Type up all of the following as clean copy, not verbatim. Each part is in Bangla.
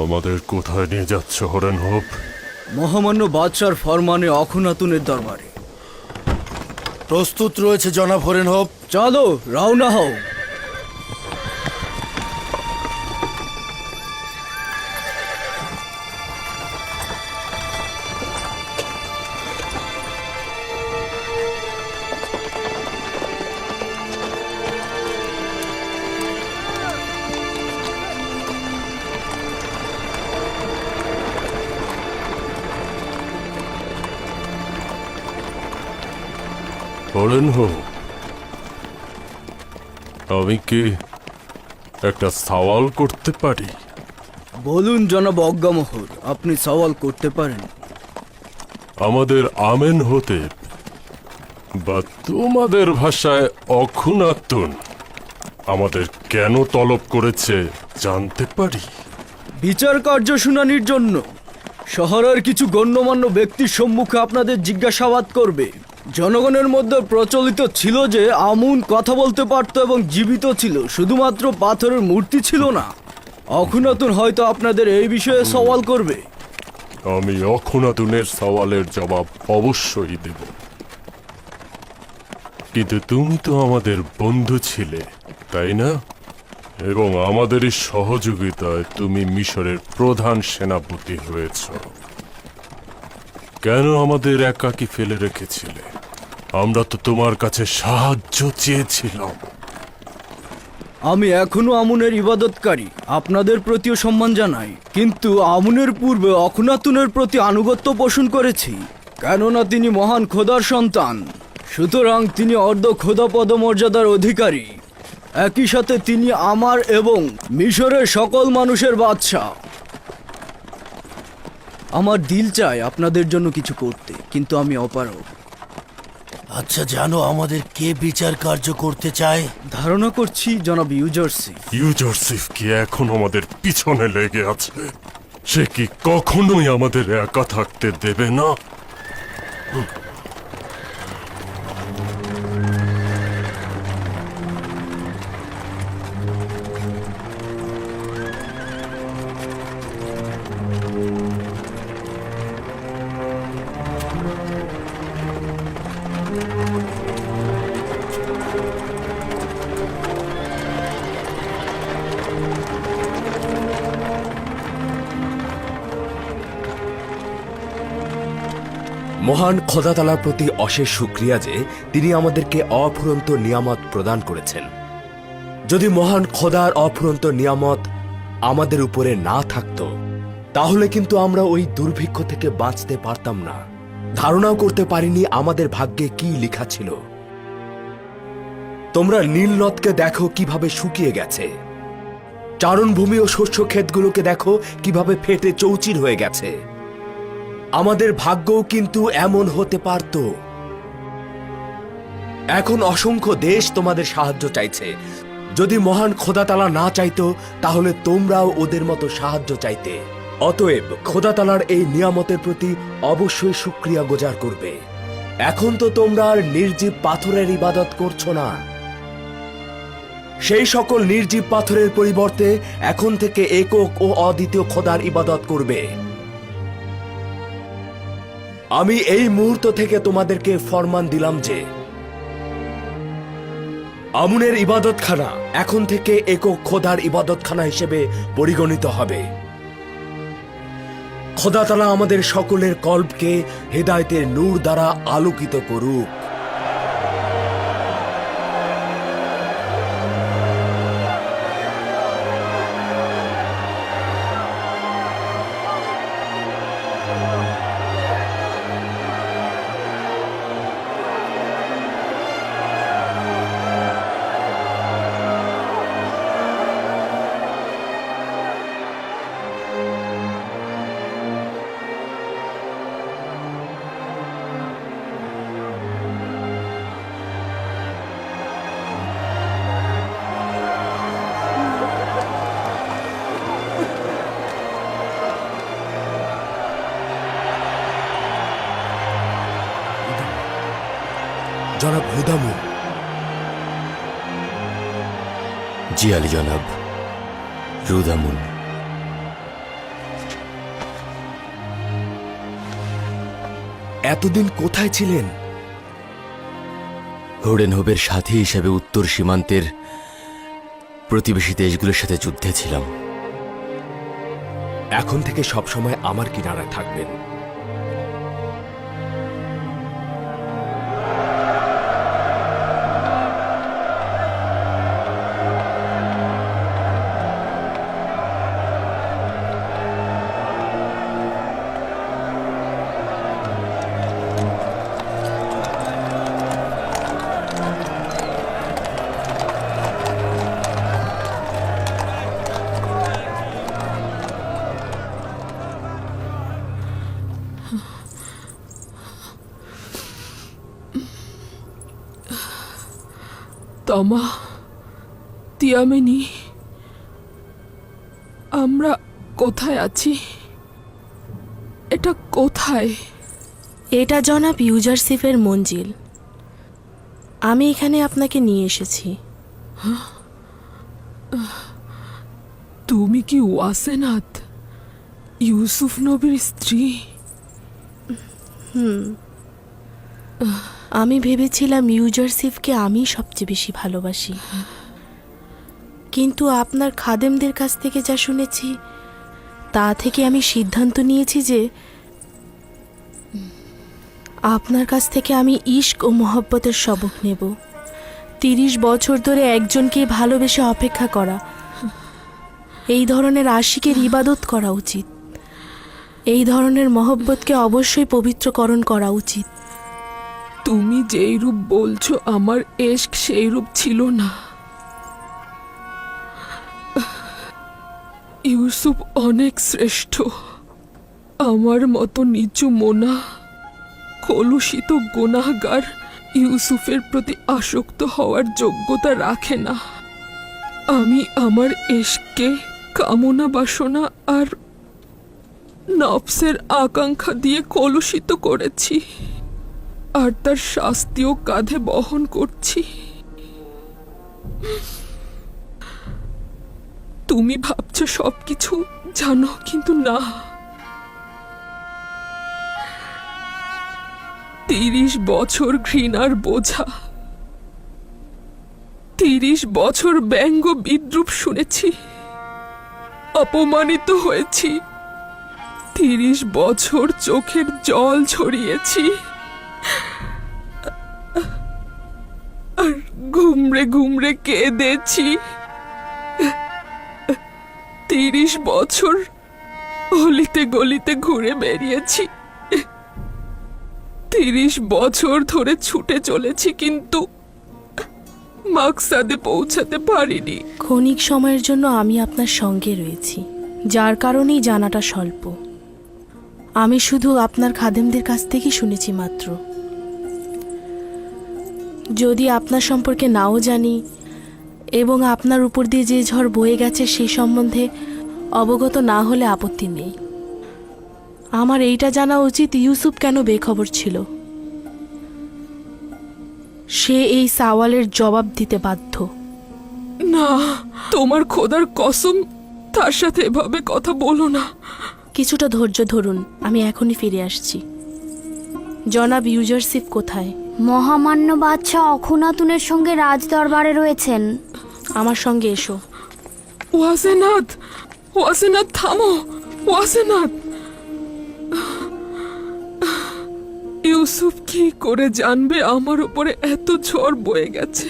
আমাদের কোথায় নিয়ে যাচ্ছ হরেন হোপ? মহামান্য বাদশার ফরমানে অখুনাতুনের দরবারে। প্রস্তুত রয়েছে জনাব হরেন হোপ। চলো রওনা হও। হরেন হোপ, আমি কি একটা সওয়াল করতে পারি? বলুন জনাব অজ্ঞামোহর, আপনি সওয়াল করতে পারেন। আমাদের আমেন হতে বা তোমাদের ভাষায় অখুনাতুন আমাদের কেন তলব করেছে জানতে পারি? বিচার কার্য শুনানির জন্য শহরের কিছু গণ্যমান্য ব্যক্তির সম্মুখে আপনাদের জিজ্ঞাসাবাদ করবে। জনগণের মধ্যে প্রচলিত ছিল যে আমুন কথা বলতে পারত এবং জীবিত ছিল, শুধুমাত্র পাথরের মূর্তি ছিল না। অখুনাতুন হয়তো আপনাদের এই বিষয়ে সওয়াল করবে। আমি অখুনাতুনের সওয়ালের জবাব অবশ্যই দেব, কিন্তু তুমি তো আমাদের বন্ধু ছিলে, তাই না? এবং আমাদের এই সহযোগিতায় তুমি মিশরের প্রধান সেনাপতি হয়েছ। কেন আমাদের একাকী ফেলে রেখেছিলে? আমরা তো তোমার কাছে সাহায্য চেয়েছিলাম। আমি এখনো আমুনের ইবাদতকারী, আপনাদের প্রতিও সম্মান জানাই, কিন্তু আমুনের পূর্বে অখুনাতুনের প্রতি আনুগত্য পোষণ করেছি, কেননা তিনি মহান খোদার সন্তান। সুতরাং তিনি অর্ধ খোদা পদমর্যাদার অধিকারী। একই সাথে তিনি আমার এবং মিশরের সকল মানুষের বাদশা। আমার দিল চায় আপনাদের জন্য কিছু করতে, কিন্তু আমি অপারগ। আচ্ছা, জানো আমাদের কে বিচার কার্য করতে চায়? ধারণা করছি জনাব ইউজারসিফ। ইউজারসিফ কি এখন আমাদের পিছনে লেগে আছে? সে কি কখনোই আমাদের একা থাকতে দেবে না? মহান খোদা তাআলার প্রতি অশেষ শুকরিয়া যে তিনি আমাদেরকে অফুরন্ত নিয়ামত প্রদান করেছেন। যদি মহান খোদার অফুরন্ত নিয়ামত আমাদের উপরে না থাকতো, তাহলে কিন্তু আমরা ওই দুর্ভিক্ষ থেকে বাঁচতে পারতাম না। ধারণাও করতে পারিনি আমাদের ভাগ্যে কি লেখা ছিল। তোমরা নীল নদকে দেখো কিভাবে শুকিয়ে গেছে, চারণভূমি ও শস্য ক্ষেতগুলোকে দেখো কিভাবে ফেটে চৌচির হয়ে গেছে। আমাদের ভাগ্যও কিন্তু এমন হতে পারত। এখন অসংখ্য দেশ তোমাদের সাহায্য চাইছে। যদি মহান খোদা তাআলা না চাইতো, তাহলে তোমরাও ওদের মতো সাহায্য চাইতে। অতএব খোদা তাআলার এই নিয়ামতের প্রতি অবশ্যই শুকরিয়া গোজার করবে। এখন তো তোমরা আর নির্জীব পাথরের ইবাদত করছো না। সেই সকল নির্জীব পাথরের পরিবর্তে এখন থেকে একক ও অদ্বিতীয় খোদার ইবাদত করবে। আমি এই মুহূর্ত থেকে তোমাদেরকে ফরমান দিলাম যে আমুনের ইবাদতখানা এখন থেকে একক খোদার ইবাদতখানা হিসেবে পরিগণিত হবে। খোদা তাআলা আমাদের সকলের কল্পকে হেদায়েতের নূর দ্বারা আলোকিত করুক। জনাব হুদামুন। জি আলী জনাব, রুদামুন। এতদিন কোথায় ছিলেন? হোডেনহোবের সাথী হিসেবে উত্তর সীমান্তের প্রতিবেশী দেশগুলোর সাথে যুদ্ধে ছিলাম। এখন থেকে সবসময় আমার কিনারায় থাকবেন। তমা, তিয়ামিনি, আমরা কোথায় আছি? এটা কোথায়? এটা জনাব ইউজারসিফের মঞ্জিল। আমি এখানে আপনাকে নিয়ে এসেছি। তুমি কি ওয়াসেনাত, ইউসুফ নবীর স্ত্রী? আমি ভেবেছিলাম ইউজারসিফকে আমি সবচেয়ে বেশি ভালোবাসি, কিন্তু আপনার খাদেমদের কাছ থেকে যা শুনেছি তা থেকে আমি সিদ্ধান্ত নিয়েছি যে আপনার কাছ থেকে আমি ইশক ও মোহব্বতের সবক নেব। 30 বছর ধরে একজনকে ভালোবেসে অপেক্ষা করা, এই ধরনের আশিকের ইবাদত করা উচিত। এই ধরনের মহব্বতকে অবশ্যই পবিত্রকরণ করা উচিত। তুমি যেই রূপ বলছো আমার এশক সেই রূপ ছিল না। ইউসুফ অনেক শ্রেষ্ঠ। আমার মতো নিচু মোনা কলুষিত গুনাহগার ইউসুফের প্রতি আসক্ত হওয়ার যোগ্যতা রাখে না। আমি আমার এশককে কামনা বাসনা আর নফসের আকাঙ্ক্ষা দিয়ে কলুষিত করেছি, আর তার শাস্তিও কাঁধে বহন করছি। তুমি ভাবছো সবকিছু জানো, কিন্তু না। 30 বছর ঘৃণার বোঝা, 30 বছর ব্যঙ্গ বিদ্রুপ শুনেছি, অপমানিত হয়েছি, 30 বছর চোখের জল ঝরিয়েছি, আর ঘুমরে ঘুমরে কেঁদেছি। 30 বছর অলিতে গলিতে ঘুরে বেরিয়েছি, 30 বছর ধরে ছুটে চলেছি, কিন্তু মাকসাদে পৌঁছাতে পারিনি। ক্ষণিক সময়ের জন্য আমি আপনার সঙ্গে রয়েছি, যার কারণেই জানাটা স্বল্প। আমি শুধু আপনার খাদেমদের কাছ থেকেই শুনেছি মাত্র। যদি আপনার সম্পর্কে নাও জানি এবং আপনার উপর দিয়ে যে ঝড় বয়ে গেছে সেই সম্বন্ধে অবগত না হলে আপত্তি নেই। আমার এইটা জানা উচিত ইউসুফ কেন বেখবর ছিল। সে এই সওয়ালের জবাব দিতে বাধ্য। না, তোমার খোদার কসম, তার সাথে এভাবে কথা বলো না। কিছুটা ধৈর্য ধরুন, আমি এখনই ফিরে আসছি। জনাব ইউজারসিফ কোথায়? মহামান্য বাদশাহ অখুনাতুনের সঙ্গে রাজ দরবারে রয়েছেন। আমার সঙ্গে এসো। ওয়াসেনাত, ওয়াসেনাত, থামো। ওয়াসেনাত, ইউসুফ কি করে জানবে আমার উপরে এত ঝড় বয়ে গেছে?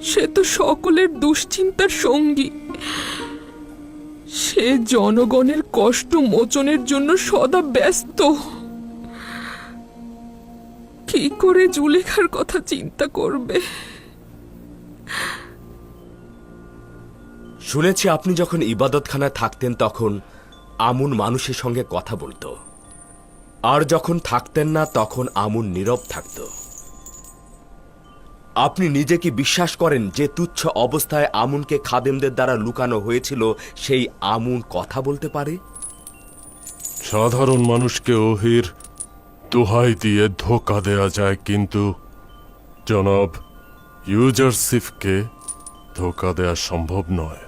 সে তো সকলের দুশ্চিন্তার সঙ্গী। সে জনগণের কষ্ট মোচনের জন্য সদা ব্যস্ত। কি করে জুলেখার কথা চিন্তা করবে? শুনেছি আপনি যখন ইবাদতখানায় থাকতেন তখন আমুন মানুষের সঙ্গে কথা বলতো, আর যখন থাকতেন না তখন আমুন নীরব থাকত। আপনি নিজে কি বিশ্বাস করেন যে তুচ্ছ অবস্থায় আমুনকে খাদেমদের দ্বারা লুকানো হয়েছিল সেই আমুন কথা বলতে পারে? সাধারণ মানুষকে ওহির দোহাই দিয়ে ধোঁকা দেয়া যায়, কিন্তু জনাব ইউজারসিফকে ধোকা দেওয়া সম্ভব নয়।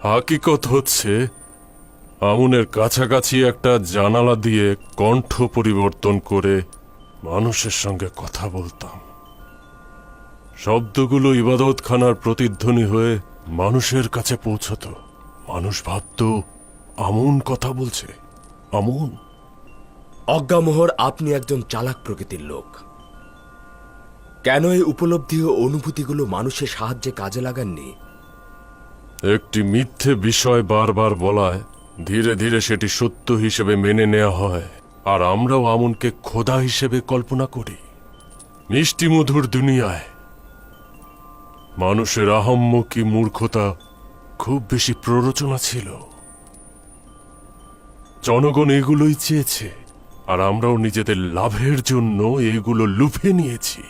হাকিকত হচ্ছে আমুনের কাছাকাছি একটা জানালা দিয়ে কণ্ঠ পরিবর্তন করে মানুষের সঙ্গে কথা বলতাম। শব্দগুলো ইবাদতখানার প্রতিধ্বনি হয়ে মানুষের কাছে পৌঁছত। মানুষ ভাবত আমুন কথা বলছে। আমুন। অজ্ঞামোহর, আপনি একজন চালাক প্রকৃতির লোক। কেন এই উপলব্ধি ও অনুভূতিগুলো মানুষের সাহায্যে কাজে লাগাননি? একটি মিথ্যে বিষয় বারবার বলায় ধীরে ধীরে সেটি সত্য হিসেবে মেনে নেওয়া হয়, আর আমরাও আমুনকে খোদা হিসেবে কল্পনা করি। মিষ্টি মধুর দুনিয়ায় মানুষের আহম্মকি মূর্খতা খুব বেশি প্ররোচনা ছিল। জনগণ এগুলোই চেয়েছে, আর আমরাও নিজেদের লাভের জন্য এগুলো লুফে নিয়েছি।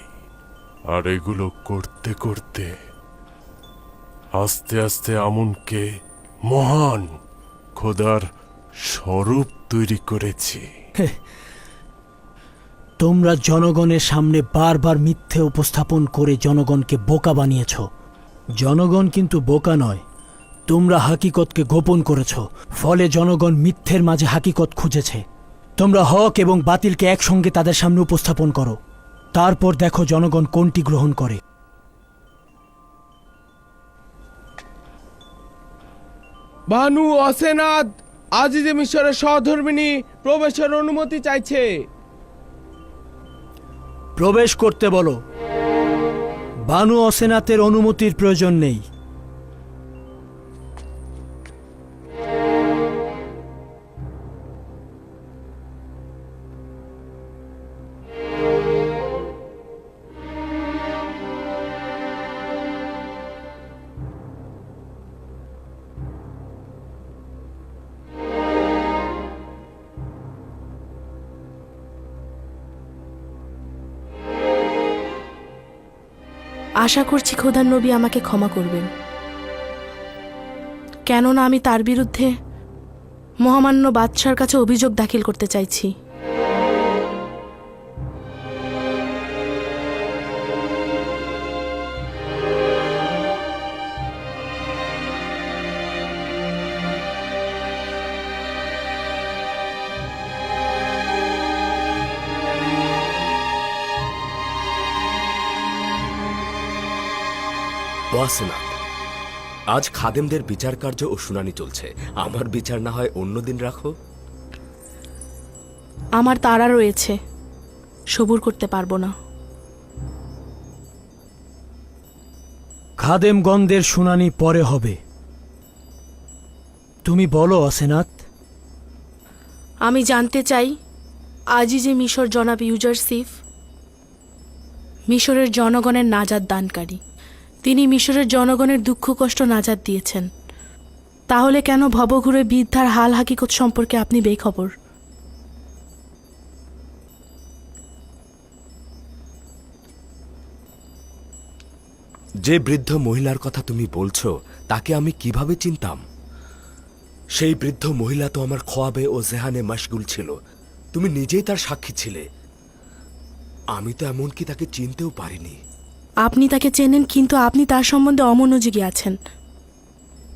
আর এগুলো করতে করতে আস্তে আস্তে আমুনকে মহান খোদার স্বরূপ তৈরি করেছি। তোমরা জনগণের সামনে বারবার মিথ্যে উপস্থাপন করে জনগণকে বোকা বানিয়েছ। জনগণ কিন্তু বোকা নয়, তোমরা হাকিকতকে গোপন করেছ, ফলে জনগণ মিথ্যের মাঝে হাকিকত খুঁজেছে। তোমরা হক এবং বাতিলকে একসঙ্গে তাদের সামনে উপস্থাপন করো, তারপর দেখো জনগণ কোনটি গ্রহণ করে। বানু অসেনাদ আজিজে মিশরের সহধর্মিনী প্রবেশের অনুমতি চাইছে। প্রবেশ করতে বলো। বানু অসেনাতের অনুমতির প্রয়োজন নেই। আশা করছি খোদার নবী আমাকে ক্ষমা করবেন, কেননা আমি তার বিরুদ্ধে মহামান্য বাদশার কাছে অভিযোগ দাখিল করতে চাইছি। ওয়াসেনাত, আজ খাদেমদের বিচার কার্য ও শুনানি চলছে। আমার বিচার না হয় অন্যদিন রাখো। আমার তাড়া রয়েছে, সবুর করতে পারবো না। খাদেমগণদের শুনানি পরে হবে। তুমি বলো অসেনাত। আমি জানতে চাই, আজই যে মিশর জনাব ইউজারসিফ মিশরের জনগণের নাজাত দানকারী। তিনি মিশরের জনগণের দুঃখ কষ্ট নাজাত দিয়েছেন, তাহলে কেন ভবঘুরে বৃদ্ধার হাল হাকিকত সম্পর্কে আপনি বেখবর? যে বৃদ্ধ মহিলার কথা তুমি বলছো তাকে আমি কিভাবে চিনতাম? সেই বৃদ্ধ মহিলা তো আমার খোয়াবে ও জেহানে মশগুল ছিল। তুমি নিজেই তার সাক্ষী ছিলে। আমি তো এমনকি তাকে চিনতেও পারিনি। আপনি তাকে চেনেন, কিন্তু আপনি তার সম্বন্ধে অমনোযোগী আছেন।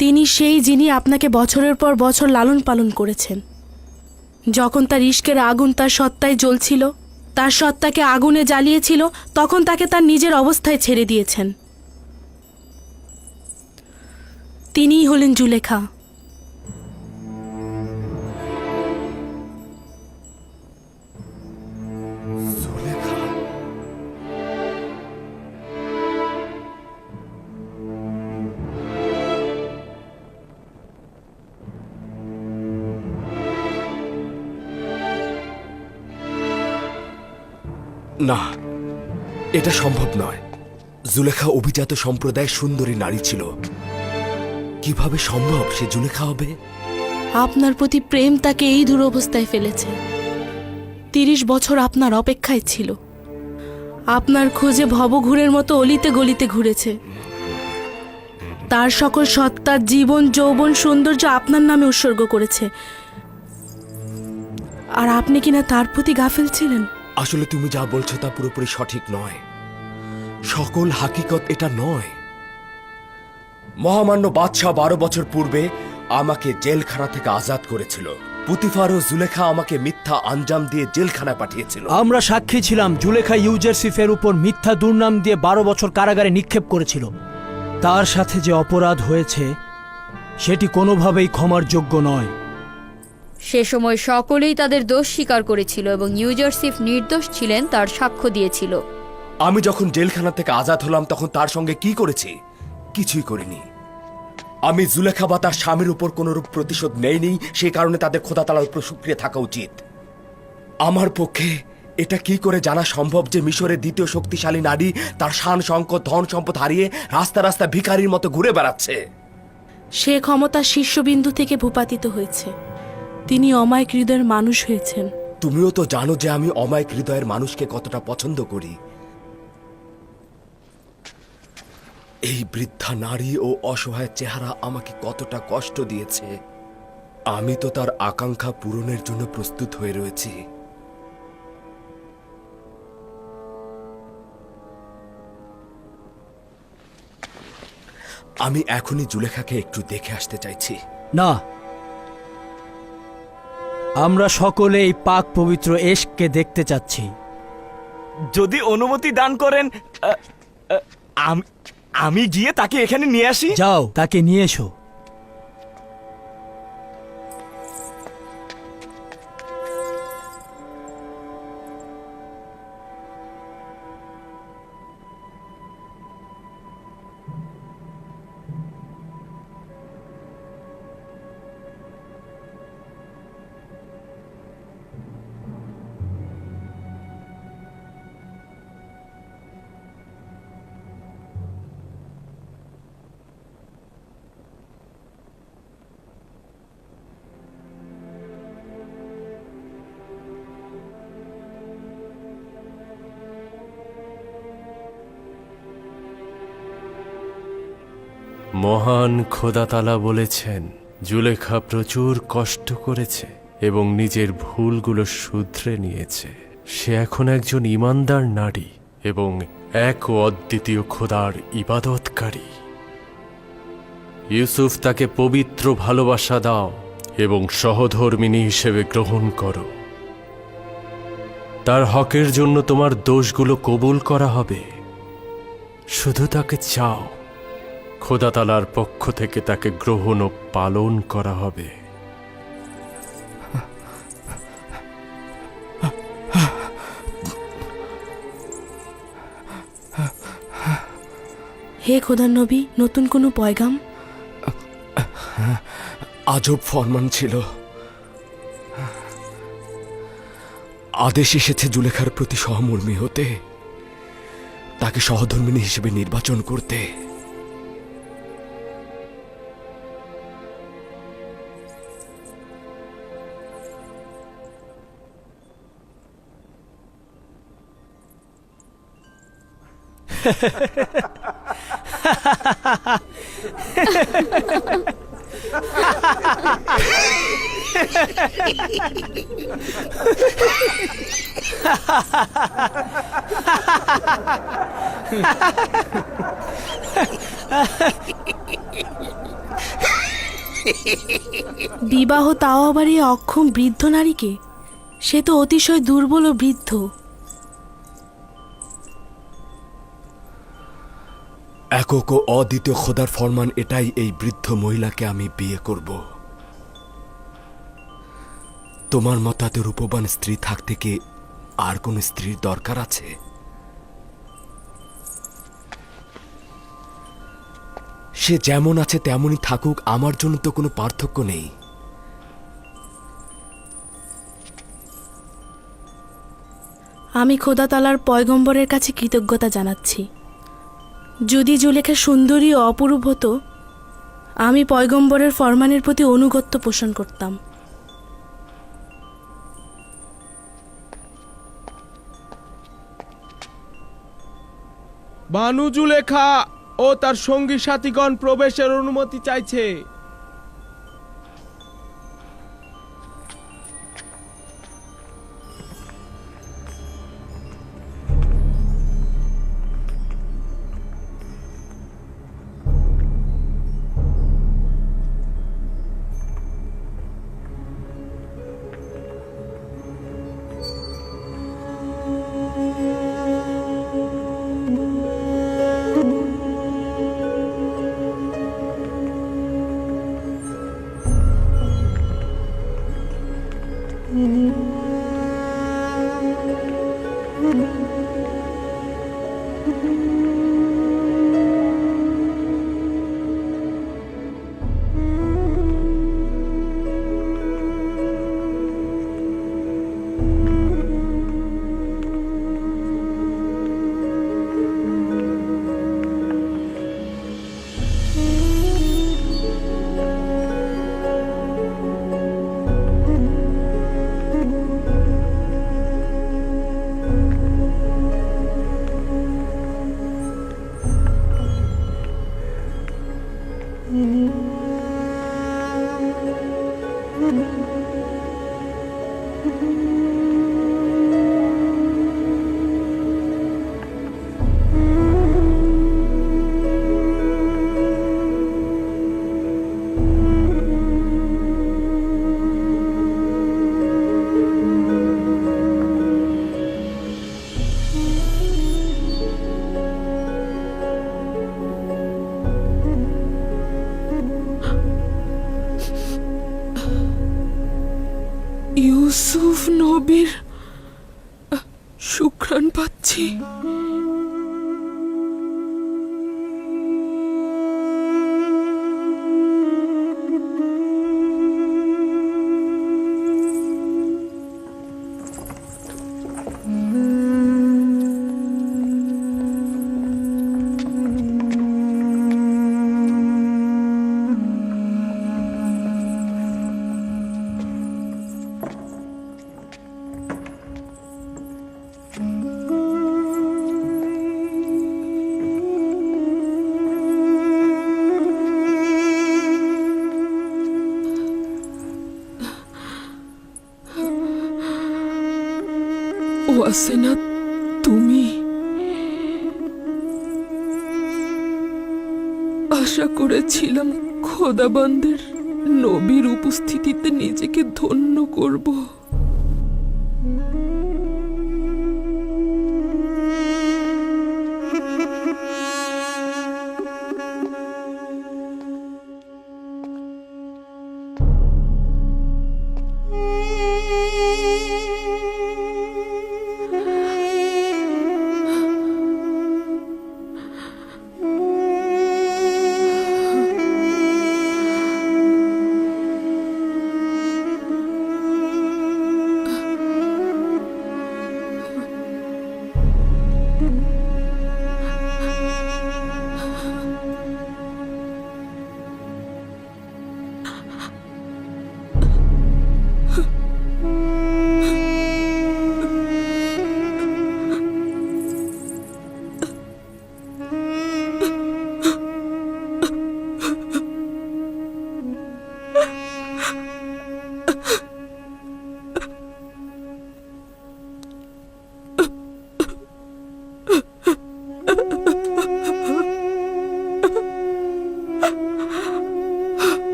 তিনি সেই যিনি আপনাকে বছরের পর বছর লালন পালন করেছেন। যখন তার ইশকের আগুন তার সত্তায় জ্বলছিল, তার সত্তাকে আগুনে জ্বালিয়েছিল, তখন তাকে তার নিজের অবস্থায় ছেড়ে দিয়েছেন। তিনিই হলেন জুলেখা। না, এটা সম্ভব নয়। জুলেখা অভিজাত সম্প্রদায়ের সুন্দরী নারী ছিল। কিভাবে সম্ভব সে জুলেখা হবে? আপনার প্রতি প্রেম তাকে এই দুরবস্থায় ফেলেছে। 30 বছর আপনার অপেক্ষায় ছিল, আপনার খোঁজে ভবঘুরের মতো অলিতে গলিতে ঘুরেছে। তার সকল সত্তার জীবন, যৌবন, সৌন্দর্য আপনার নামে উৎসর্গ করেছে, আর আপনি কিনা তার প্রতি গাফেল ছিলেন। আসলে তুমি যা বলছো তা পুরোপুরি সঠিক নয়। সকল হাকিকত এটা নয়। মহামান্য বাদশাহ 12 বছর পূর্বে আমাকে জেলখানা থেকে আজাদ করেছিল। পুতিফার ও জুলেখা আমাকে মিথ্যা আঞ্জাম দিয়ে জেলখানায় পাঠিয়েছিল। আমরা সাক্ষী ছিলাম, জুলেখা ইউজারসিফের উপর মিথ্যা দুর্নাম দিয়ে 12 বছর কারাগারে নিক্ষেপ করেছিল। তার সাথে যে অপরাধ হয়েছে সেটি কোনোভাবেই ক্ষমার যোগ্য নয়। সে সময় সকলেই তাদের দোষ স্বীকার করেছিল এবং ইউজারসিফ নির্দোষ ছিলেন তার সাক্ষ্য দিয়েছিল। আমি যখন জেলখানা থেকে আজাদ হলাম তখন তার সঙ্গে কি করেছি? কিছুই করিনি। আমি জুলেখা বা তার স্বামীর উপর কোনরূপ প্রতিশোধ নেইনি, সেই কারণে তাদের খোদা তাআলার উপর শুকরিয়া থাকা উচিত। আমার পক্ষে এটা কি করে জানা সম্ভব যে মিশরের দ্বিতীয় শক্তিশালী নারী তার শান শঙ্কর ধন সম্পদ হারিয়ে রাস্তা রাস্তা ভিখারির মতো ঘুরে বেড়াচ্ছে? সে ক্ষমতা শীর্ষবিন্দু থেকে ভূপাতিত হয়েছে। তিনি অমায়িক হৃদয়ের মানুষ হয়েছেন। তুমিও তো জানো যে আমি অমায়িক হৃদয়ের মানুষকে কতটা পছন্দ করি। এই বৃদ্ধা নারী ও অসহায় চেহারা আমাকে কতটা কষ্ট দিয়েছে। আমি তো তার আকাঙ্ক্ষা পূরণের জন্য প্রস্তুত হয়ে রয়েছি। আমি এখনই জুলেখাকে একটু দেখে আসতে চাইছি। না, আমরা সকলে এই পাক পবিত্র এশকে দেখতে চাচ্ছি। যদি অনুমতি দান করেন, আমি গিয়ে তাকে এখানে নিয়ে আসি। যাও, তাকে নিয়ে এসো। মহান খোদা তাআলা বলেছেন, জুলেখা প্রচুর কষ্ট করেছে এবং নিজের ভুলগুলো শুধরে নিয়েছে। সে এখন একজন ঈমানদার নারী এবং এক ও অদ্বিতীয় খোদার ইবাদতকারী। ইউসুফ তাকে পবিত্র ভালোবাসা দাও এবং সহধর্মিণী হিসেবে গ্রহণ করো। তার হকের জন্য তোমার দোষগুলো কবুল করা হবে। শুধু তাকে চাও, খোদা তাআলার পক্ষ থেকে তাকে গ্রহণ ও পালন করা হবে। হে খোদার নবী, নতুন কোনো পয়গাম? আজব ফরমান ছিল। আদেশ এসেছে জুলেখার প্রতি সহমর্মী হতে, তাকে সহধর্মিণী হিসেবে নির্বাচন করতে। বিবাহ, তাও আবার এই অক্ষম বৃদ্ধ নারীকে? সে তো অতিশয় দুর্বল ও বৃদ্ধ। একক ও অদ্বিতীয় খোদার ফরমান এটাই, এই বৃদ্ধ মহিলাকে আমি বিয়ে করব। তোমার মতাতে রূপবান স্ত্রী থাকতে কি আর কোন স্ত্রীর দরকার আছে? সে যেমন আছে তেমনই থাকুক, আমার জন্য তো কোনো পার্থক্য নেই। আমি খোদা তাআলার পয়গম্বরের কাছে কৃতজ্ঞতা জানাচ্ছি। যদি জুলেখা সুন্দরী ও অপরূপ হতো, আমি পয়গম্বরের ফরমানের প্রতি অনুগত্য পোষণ করতাম। বানু জুলেখা ও তার সঙ্গী সাথীগণ প্রবেশের অনুমতি চাইছে। ইউসুফ নবীর সুঘ্রাণ পাচ্ছি। ওয়াসেনা, তুমি? আশা করেছিলাম খোদাবন্দের নবীর উপস্থিতিতে নিজেকে ধন্য করব।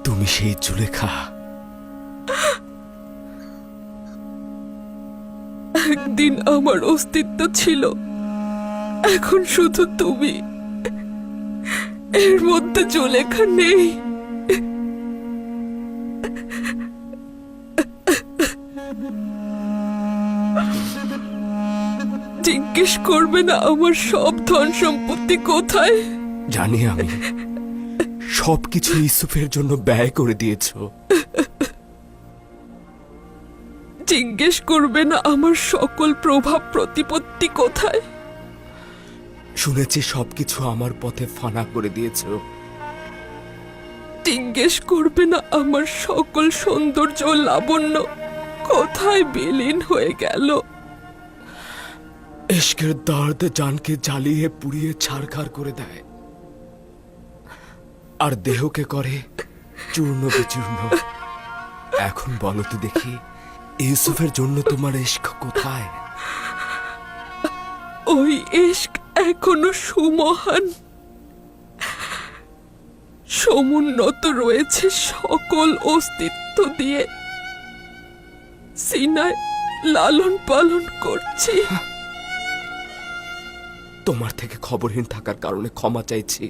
তুমি সেই জুলেখা। একদিন আমার অস্তিত্ব ছিল, এখন শুধু তুমি। এর মধ্যে জুলেখা নেই। জিজ্ঞেস করবে না আমার সব ধন সম্পত্তি কোথায়? জানি আমি, সবকিছু ইউসুফের জন্য ব্যয় করে দিয়েছো। জিজ্ঞেস করবে না আমার সকল প্রভাব প্রতিপত্তি কোথায়? শুনেছি সবকিছু আমার পথে ফানা করে দিয়েছো। জিজ্ঞেস করবে না আমার সকল সৌন্দর্য ও লাবণ্য কোথায় বিলীন হয়ে গেল? ইশকের দর্দ জানকে জ্বালিয়ে পুড়িয়ে ছারখার করে দেয়, আর দেহকে করে চূর্ণ বিচূর্ণ। এখন বলো তো দেখি, ইউসুফের জন্য তোমার ইশক কোথায়? ওই ইশক এখনো সুমহান, সমুন্নত রয়েছে সকল অস্তিত্ব দিয়ে সিনায় লালন পালন করছি। তোমার থেকে খবরহীন থাকার কারণে ক্ষমা চাইছি।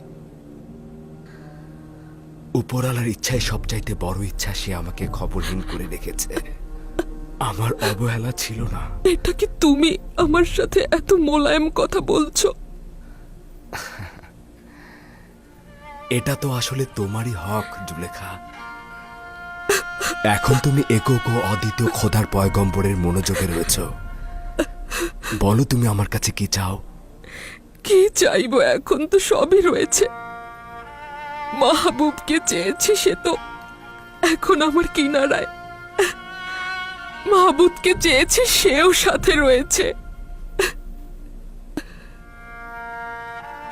উপরওয়ালার ইচ্ছায় সবচাইতে বড় ইচ্ছা, সে আমাকে খবরহীন করে রেখেছে। আমার অবহেলা ছিল না। এটা কি তুমি আমার সাথে এত মোলায়েম কথা বলছো? এটা তো আসলে তোমারই হক জুলেখা। এখন তুমি একক ও অদ্বিতীয় খোদার পয়গম্বরের মনোযোগে রয়েছ। বলো তুমি আমার কাছে কি চাও? কি চাইবো? এখন তো সবই রয়েছে। মাহবুবকে চেয়েছি, সে তো এখন আমার কিনারায়। মাহবুবকে চেয়েছি, সেও সাথে রয়েছে।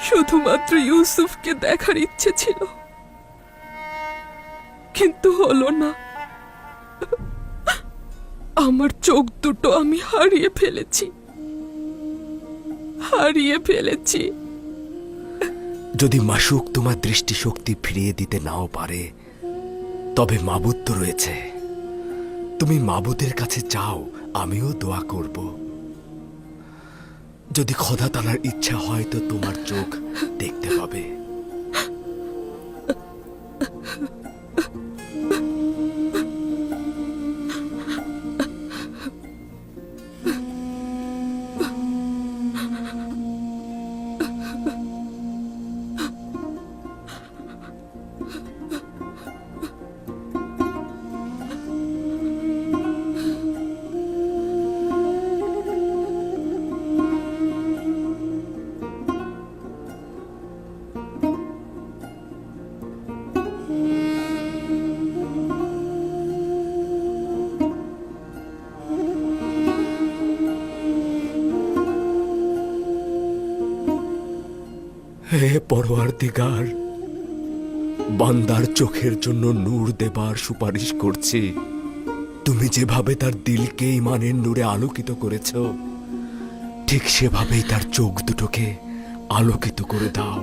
শুধুমাত্র ইউসুফকে দেখার ইচ্ছে ছিল, কিন্তু হলো না। আমার চোখ দুটো আমি হারিয়ে ফেলেছি। যদি মাসুক তোমার দৃষ্টিশক্তি ফিরিয়ে দিতে নাও পারে, তবে মাবুদ তো রয়েছে। তুমি মাবুদের কাছে চাও, আমিও দোয়া করব। যদি খোদা তাআলার ইচ্ছা হয় তো তোমার চোখ দেখতে পাবে। হে পরওয়ারদিগার, বান্দার চোখের জন্য নূর দেবার সুপারিশ করছি। তুমি যেভাবে তার দিলকে ঈমানের নূরে আলোকিত করেছ, ঠিক সেভাবেই তার চোখ দুটোকে আলোকিত করে দাও।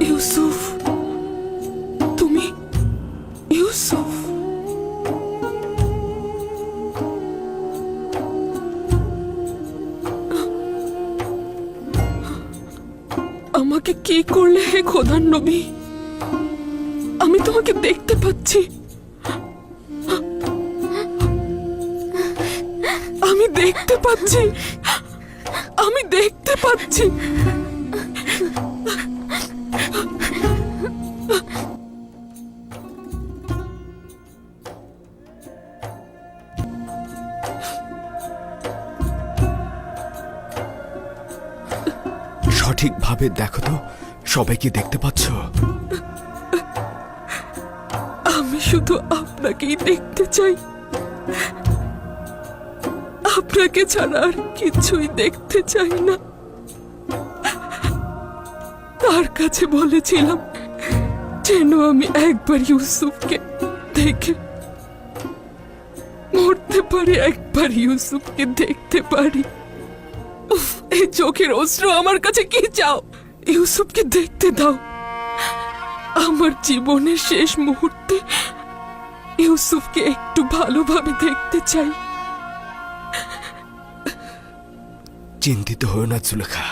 ইউসুফ, তুমি ইউসুফ? আমাকে কি করলে হে খোদার নবী? আমি তোমাকে দেখতে পাচ্ছি, আমি দেখতে পাচ্ছি। সঠিকভাবে দেখো তো, সবাই কি দেখতে পাচ্ছ? আমি শুধু আপনাকেই দেখতে চাই। আপনাকে ছাড়া আর কিছুই দেখতে চাই না। তার কাছে বলেছিলাম যেন আমি একবার ইউসুফকে দেখে মরতে পারি, একবার ইউসুফকে দেখতে পারি। উফ, এই চোখের অশ্রু আমার কাছে কি চাও? ইউসুফকে দেখতে দাও। আমার জীবনের শেষ মুহূর্তে ইউসুফকে একটু ভালোভাবে দেখতে চাই। চিন্তিত হও না জুলেখা,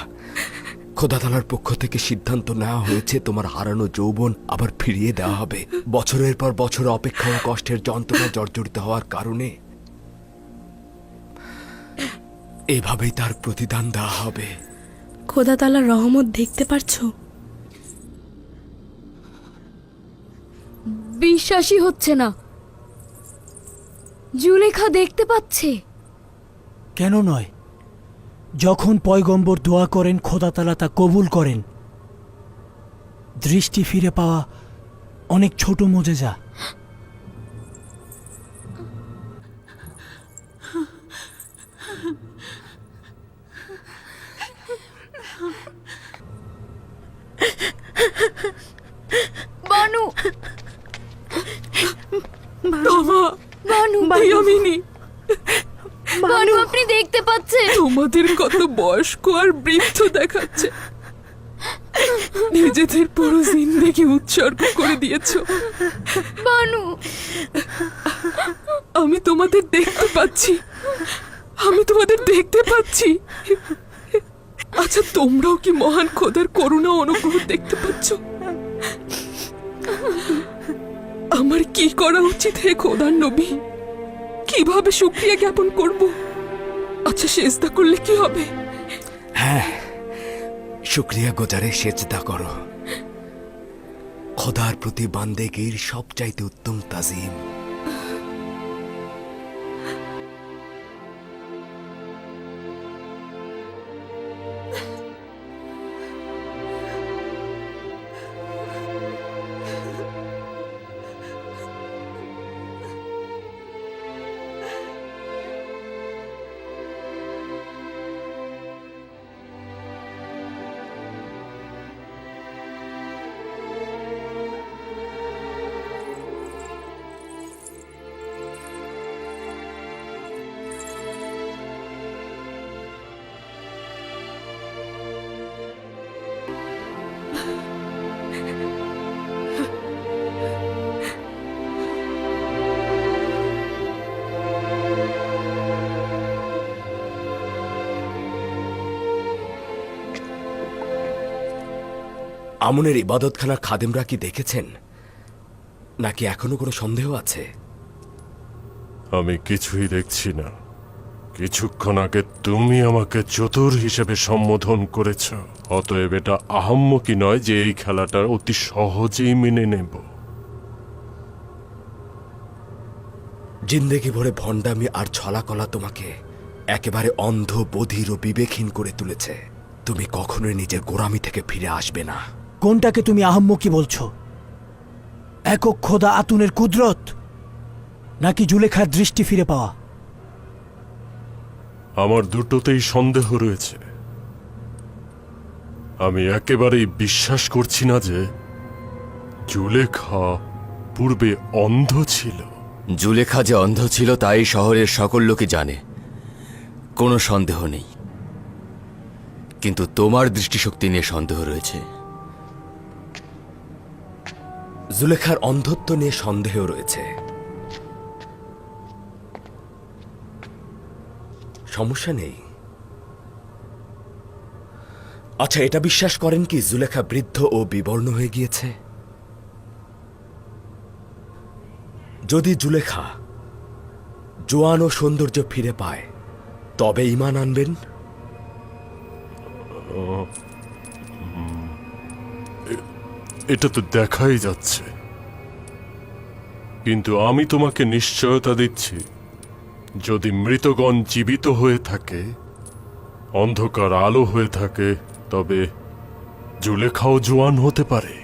খোদা তাআলার পক্ষ থেকে সিদ্ধান্ত নেওয়া হয়েছে তোমার হারানো যৌবন আবার ফিরিয়ে দেওয়া হবে। বছরের পর বছর অপেক্ষা ও কষ্টের যন্ত্রণা জর্জরিত হওয়ার কারণে এভাবেই তার প্রতিদান দেওয়া হবে। খোদা তাআলার রহমত দেখতে পারছো? বিশ্বাসই হচ্ছে না, জুলেখা দেখতে পাচ্ছে। কেন নয়? যখন পয়গম্বর দোয়া করেন খোদা তাআলা তা কবুল করেন। দৃষ্টি ফিরে পাওয়া অনেক ছোট মোজেজা। বানু, বাবা, বানু, ইয়ামিনী, বানু, আপনি দেখতে পাচ্ছেন? তোমাদের কত বয়স্ক আর বৃদ্ধ দেখাচ্ছে। নিজেদের পুরো জিন্দেগি উৎসর্গ করে দিয়েছো। বানু, আমি তোমাদের দেখতে পাচ্ছি, আমি তোমাদের দেখতে পাচ্ছি। আচ্ছা, তোমরাও কি মহান খোদার করুণা ও অনুগ্রহ দেখতে পাচ্ছ? আমার কি করা উচিত হে খোদার নবী? কিভাবে শুকরিয়া জ্ঞাপন করব? আচ্ছা, সেজদা করলে কি হবে? হ্যাঁ, শুকরিয়া গোজারে সেজদা করো। খোদার প্রতি বান্দেগীর সবচাইতে উত্তম তাজিম। আমনের ইবাদতখানার খাদেমরা কি দেখেছেন, নাকি এখনো কোনো সন্দেহ আছে? আমি কিছুই দেখছি না। কিছুক্ষণ আগে তুমি আমাকে চতুর হিসেবে সম্বোধন করেছ। অতএব এটা আহাম্মকি নয় যে এই খেলাটা অতি সহজেই মেনে নেব। জিন্দেগি ভরে ভণ্ডামি আর ছলাকলা তোমাকে একেবারে অন্ধ, বধির ও বিবেকহীন করে তুলেছে। তুমি কখনোই নিজের গোড়ামি থেকে ফিরে আসবে না। কোনটাকে তুমি আহাম্মকি বলছো? একক খোদা আতুনের কুদরত, নাকি জুলেখার দৃষ্টি ফিরে পাওয়া? আমার দুটোতেই সন্দেহ রয়েছে। আমি একেবারেই বিশ্বাস করছি না যে জুলেখা পূর্বে অন্ধ ছিল। জুলেখা যে অন্ধ ছিল তাই শহরের সকল লোকই জানে, কোনো সন্দেহ নেই। কিন্তু তোমার দৃষ্টিশক্তি নিয়ে সন্দেহ রয়েছে। জুলেখার অন্ধত্ব নিয়ে সন্দেহ রয়েছে। সমস্যা নেই। আচ্ছা, এটা বিশ্বাস করেন কি জুলেখা বৃদ্ধ ও বিবর্ণ হয়ে গিয়েছে? যদি জুলেখা জোয়ান ও সৌন্দর্য ফিরে পায় তবে ঈমান আনবেন? এটা তো দেখাই যাচ্ছে। কিন্তু আমি তোমাকে নিশ্চয়তা দিচ্ছি, যদি মৃতগণ জীবিত হয়ে থাকে, অন্ধকার আলো হয়ে থাকে, তবে জুলেখাও জোয়ান হতে পারে।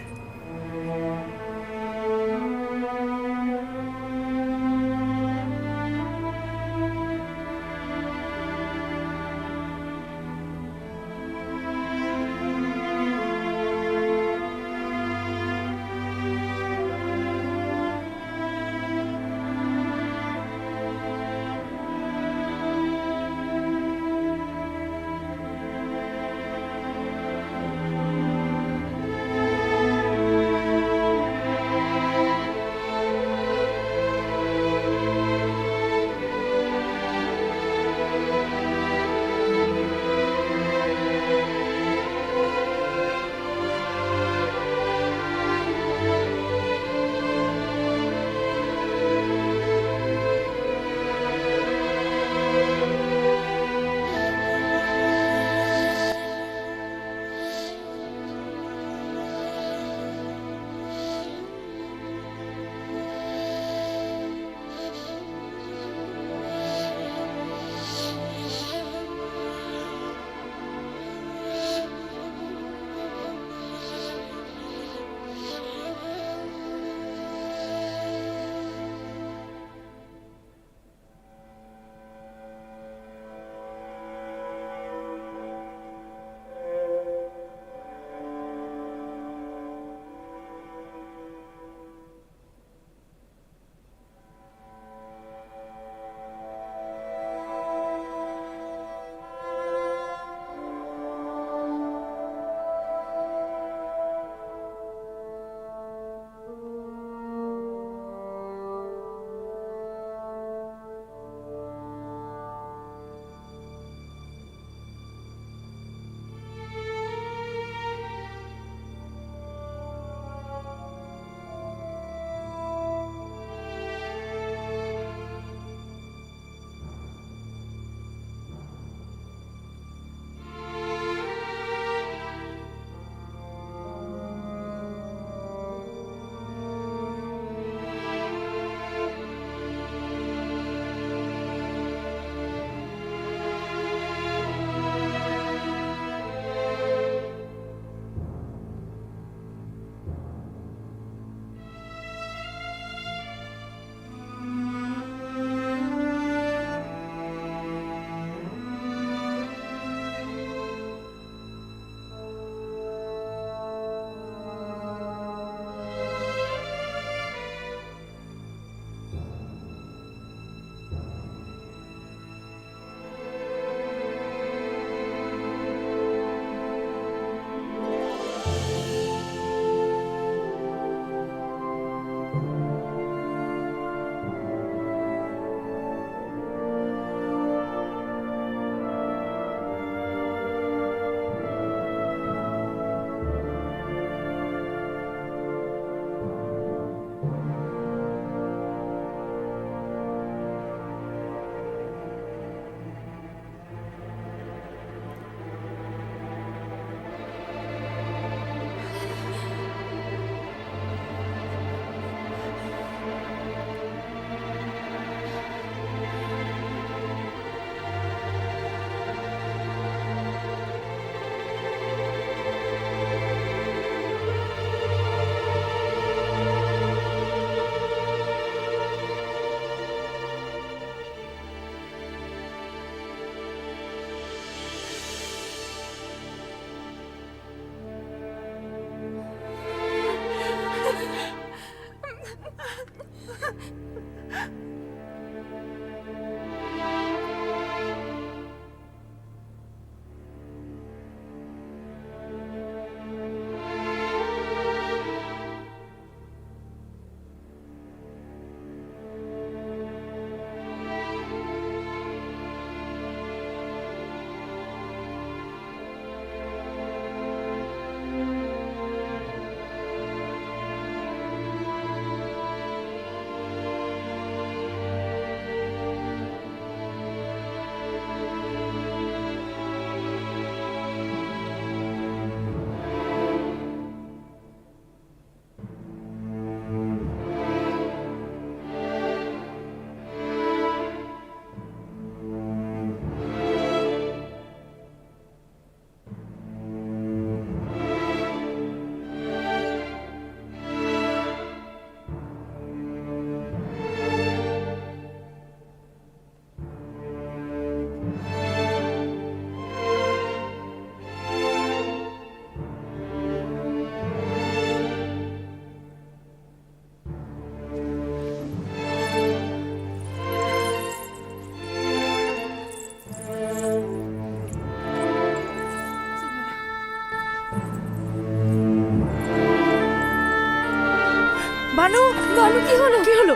বানু কি হলো? কি হলো?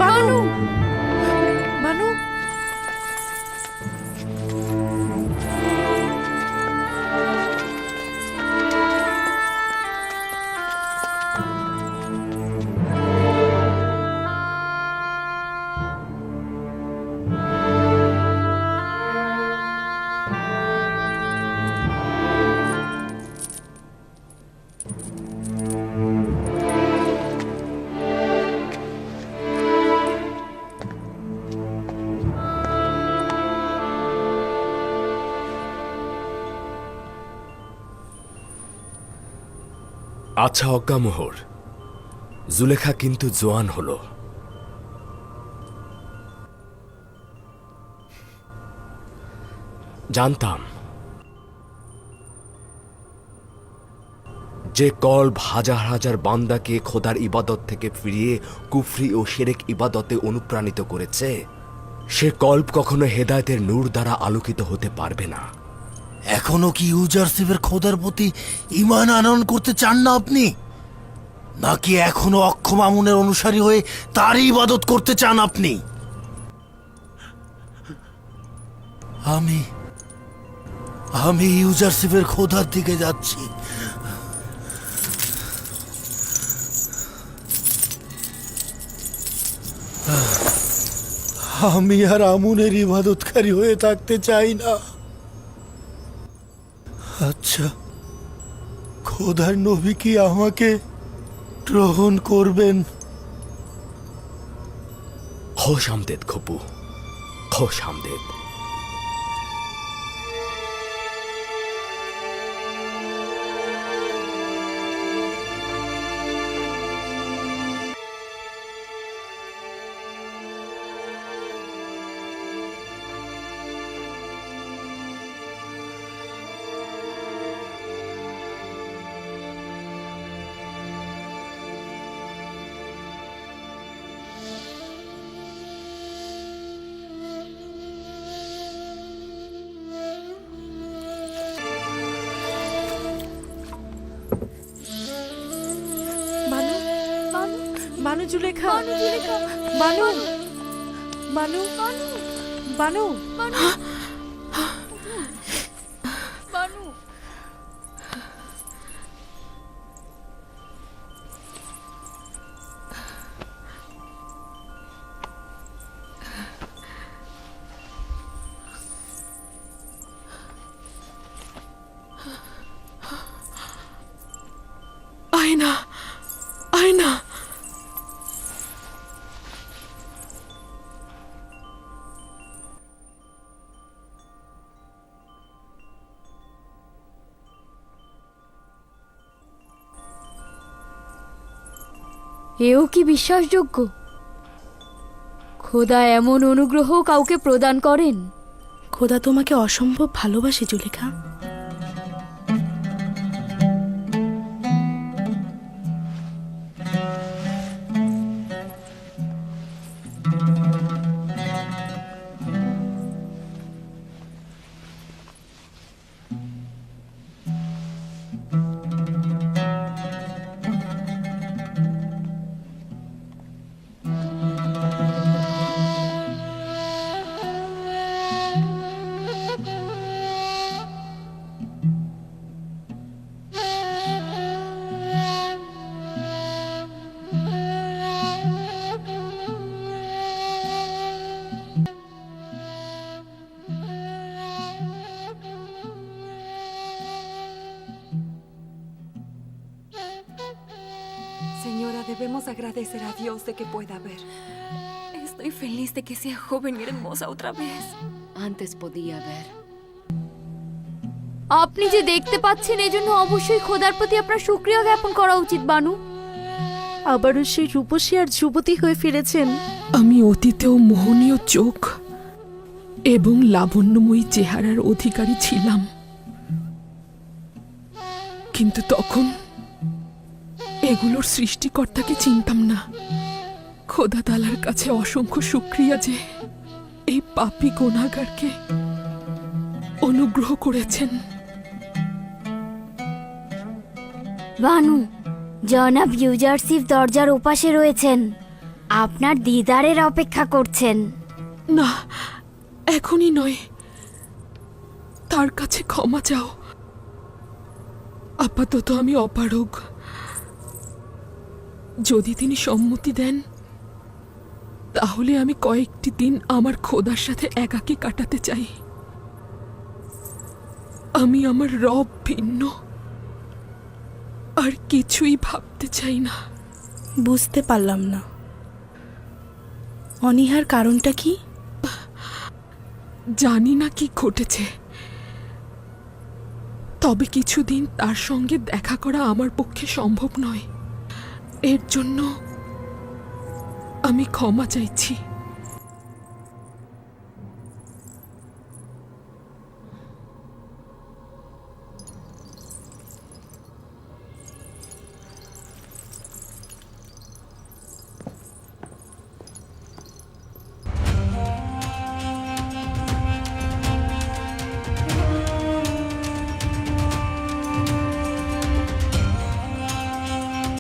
বানু, বানু, আচ্ছা অজ্ঞামোহর, জুলেখা কিন্তু জোয়ান হলো। জানতাম যে কল্ব হাজার হাজার বান্দাকে খোদার ইবাদত থেকে ফিরিয়ে কুফরি ও শিরক ইবাদতে অনুপ্রাণিত করেছে, সে কল্ব কখনো হেদায়েতের নূর দ্বারা আলোকিত হতে পারবে না। এখনো কি ইউজারশিপের খোদার প্রতি ঈমান আনয়ন করতে চান না আপনি? নাকি এখনো অক্ষম আমুনের অনুসারী হয়ে তারই ইবাদত করতে চান আপনি? আমি ইউজারশিপের খোদার দিকে যাচ্ছি। আমি আর আমুনের ইবাদতকারী হয়ে থাকতে চাই না। আচ্ছা, খোদার নবী কি আমাকে গ্রহণ করবেন? খোশ আমদেদ খপু, খোশ আমদেদ। বানু, বানু, জুলেখা, বানু, বানু, বানু, বানু, আয়না, আয়না। এও কি বিশ্বাসযোগ্য? খোদা এমন অনুগ্রহ কাউকে প্রদান করেন? খোদা তোমাকে অসম্ভব ভালোবাসে Zulekha. Señora, debemos agradecer a Dios de que pueda ver. Estoy feliz de que sea joven y hermosa otra vez. Antes podía ver. আপনি যে দেখতে পাচ্ছেন এজন্য অবশ্যই খোদার প্রতি আপনার শুকরিয়া জ্ঞাপন করা উচিত বানু। আবারও সেই রূপসী আর যুবতী হয়ে ফিরেছেন। আমি অতীতেও মোহনীয় চোখ এবং লাবণ্যময়ী চেহারার অধিকারী ছিলাম, কিন্তু তখন এগুলোর সৃষ্টিকর্তাকে চিনতাম না। খোদা তাআলার কাছে অসংখ্য শুকরিয়া যে এই পাপী গুনাহগারকে অনুগ্রহ করেছেন। বানু, জনাব ইউজারশিপ দরজার ওপাশে রয়েছেন, আপনার দিদারের অপেক্ষা করছেন। না, এখনই নয়, তার কাছে ক্ষমা চাও। আপাতত আমি অপারগ। যদি তিনি সম্মতি দেন তাহলে আমি কয়েকটি দিন আমার খোদার সাথে একাকী কাটাতে চাই। আমি আমার রব ভিন্ন, আর কিছুই ভাবতে চাই না। বুঝতে পারলাম না, অনীহার কারণটা কি? জানি না কি ঘটেছে, তবে কিছুদিন তার সঙ্গে দেখা করা আমার পক্ষে সম্ভব নয়। এর জন্য আমি ক্ষমা চাইছি।